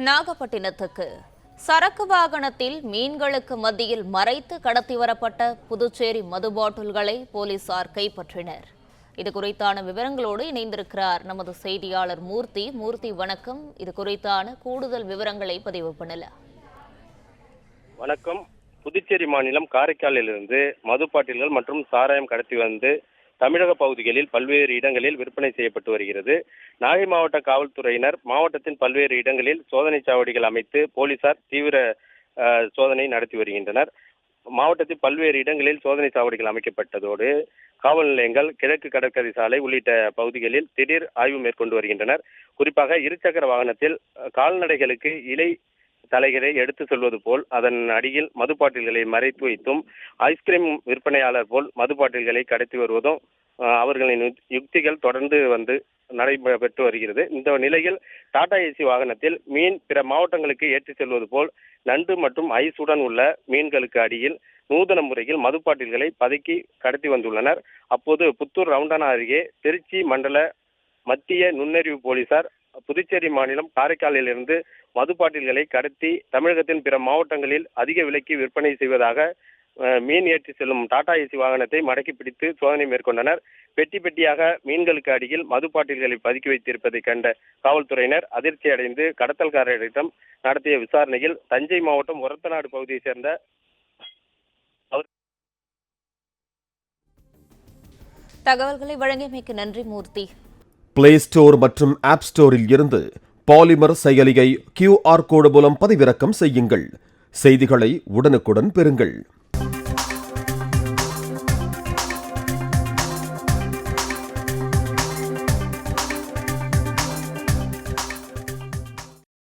நாகப்பட்டினத்துக்கு சரக்கு வாகனத்தில் மீன்களுக்கு மத்தியில் மறைத்து கடத்தி வரப்பட்ட புதுச்சேரி மது பாட்டில்களை போலீசார் கைப்பற்றினர். இது குறித்தான விவரங்களோடு இணைந்திருக்கிறார் நமது செய்தியாளர் மூர்த்தி. மூர்த்தி, வணக்கம். இது குறித்தான கூடுதல் விவரங்களை பதிவு பண்ணல. வணக்கம். புதுச்சேரி மாநிலம் காரைக்காலிலிருந்து மது பாட்டில்கள் மற்றும் சாராயம் கடத்தி வந்து தமிழக பகுதிகளில் பல்வேறு இடங்களில் விற்பனை செய்யப்பட்டு வருகிறது. நாகை மாவட்ட காவல்துறையினர் மாவட்டத்தின் பல்வேறு இடங்களில் சோதனை சாவடிகள் அமைத்து போலீசார் தீவிர சோதனை நடத்தி வருகின்றனர். மாவட்டத்தில் பல்வேறு இடங்களில் சோதனை சாவடிகள் அமைக்கப்பட்டதோடு காவல் நிலையங்கள், கிழக்கு கடற்கரை சாலை உள்ளிட்ட பகுதிகளில் திடீர் ஆய்வு மேற்கொண்டு வருகின்றனர். குறிப்பாக இருசக்கர வாகனத்தில் கால்நடைகளுக்கு இலை தலைகளை எடுத்து செல்வது போல் அதன் அடியில் மது பாட்டில்களை மறைத்து வைத்தும், ஐஸ்கிரீம் விற்பனையாளர் போல் மது பாட்டில்களை கடத்தி வருவதும் அவர்களின் யுக்திகள் தொடர்ந்து நடைபெற்று வருகிறது. இந்த நிலையில் டாடா ஏசி வாகனத்தில் மீன் பிற மாவட்டங்களுக்கு ஏற்றி செல்வது போல் நண்டு மற்றும் ஐஸுடன் உள்ள மீன்களுக்கு அடியில் நூதன முறையில் மது பாட்டில்களை பதுக்கி கடத்தி வந்துள்ளனர். அப்போது புத்தூர் ரவுண்டானா அருகே திருச்சி மண்டல மத்திய நுண்ணறிவு போலீசார் புதுச்சேரி மாநிலம் காரைக்காலில் இருந்து மது பாட்டில்களை கடத்தி தமிழகத்தின் பிற மாவட்டங்களில் அதிக விலைக்கு விற்பனை செய்வதாக மீன் ஏற்றி செல்லும் டாடா ஏசி வாகனத்தை மடக்கி பிடித்து சோதனை மேற்கொண்டனர். பெட்டி பெட்டியாக மீன்களுக்கு அடியில் மது பாட்டில்களை பதுக்கி வைத்திருப்பதை கண்ட காவல்துறையினர் அதிர்ச்சி அடைந்து கடத்தல்காரரிடம் நடத்திய விசாரணையில் தஞ்சை மாவட்டம் ஒரத்தநாடு பகுதியைச் சேர்ந்த தகவல்களை வழங்கியமைக்கு நன்றி மூர்த்தி. பிளே ஸ்டோர் மற்றும் ஆப் ஸ்டோரில் இருந்து பாலிமர் செயலியை QR கோடு மூலம் பதிவிறக்கம் செய்யுங்கள். செய்திகளை உடனுக்குடன் பெறுங்கள்.